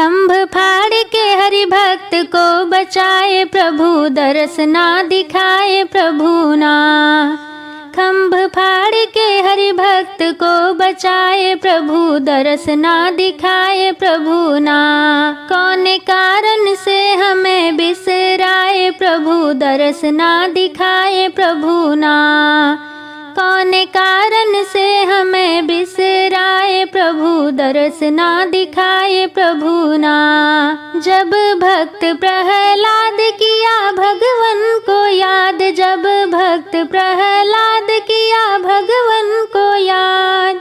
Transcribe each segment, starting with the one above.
खम्भ फाड़ के हरि भक्त को बचाए प्रभु, दरस ना दिखाए प्रभु ना। खम्भ फाड़ के हरि भक्त को बचाए प्रभु, दरस ना दिखाए प्रभु ना। कौन कारण से हमें बिसराए प्रभु, दरस ना दिखाए प्रभु ना। कौन कारण से हमें बिसराए प्रभु, दरस ना दिखाए प्रभु ना। जब भक्त प्रहलाद किया भगवन को याद, जब भक्त प्रहलाद किया भगवन को याद,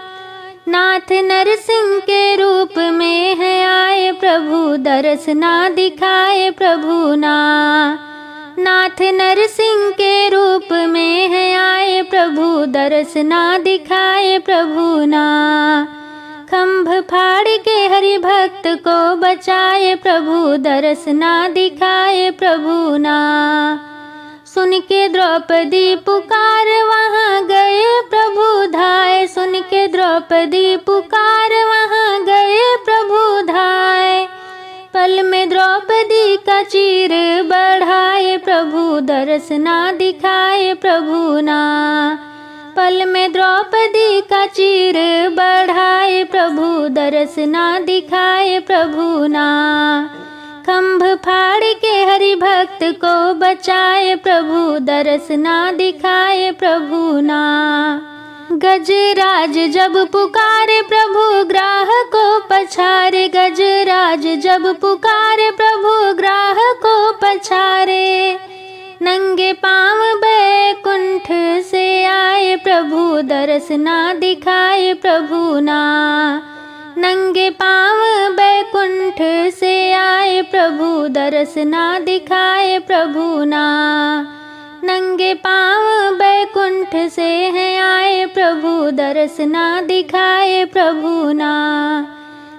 नाथ नरसिंह के रूप में है आए प्रभु, दरस ना दिखाए प्रभु ना। नाथ नरसिंह के रूप में है आए प्रभु, दरस ना दिखाए प्रभु ना। खम्भ फाड़ के हरि भक्त को बचाए प्रभु, दरस ना दिखाए प्रभु ना। सुन के द्रौपदी पुकार वहाँ गए प्रभु धाय, सुन के द्रौपदी पुकार वहाँ गए प्रभु धाय। पल में द्रौपदी का चीर बढ़ाए प्रभु, दरस ना दिखाए प्रभु ना। पल में द्रौपदी का चीर बढ़ाए प्रभु, दरस ना दिखाए प्रभु ना। खम्भ फाड़ के हरि भक्त को बचाए प्रभु, दरस ना दिखाए प्रभु ना। गजराज जब पुकारे प्रभु ग्राह को पछारे, गजराज जब पुकारे प्रभु ग्राह को पछारे। नंगे पाँव बैकुंठ से आए प्रभु, दरस ना दिखाए प्रभु ना। नंगे पाँव बैकुंठ से आए प्रभु, दरस ना दिखाए प्रभु ना। नंगे पाँव बैकुंठ से हैं आए प्रभु, दरस ना दिखाए प्रभु ना।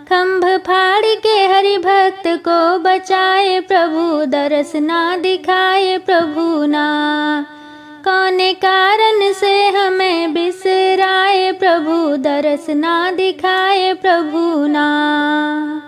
खम्भ फाड़ के हरि भक्त को बचाए प्रभु, दरस ना दिखाए प्रभु ना। कौन कारण से हमें बिसराए प्रभु, दरस ना दिखाए प्रभु ना।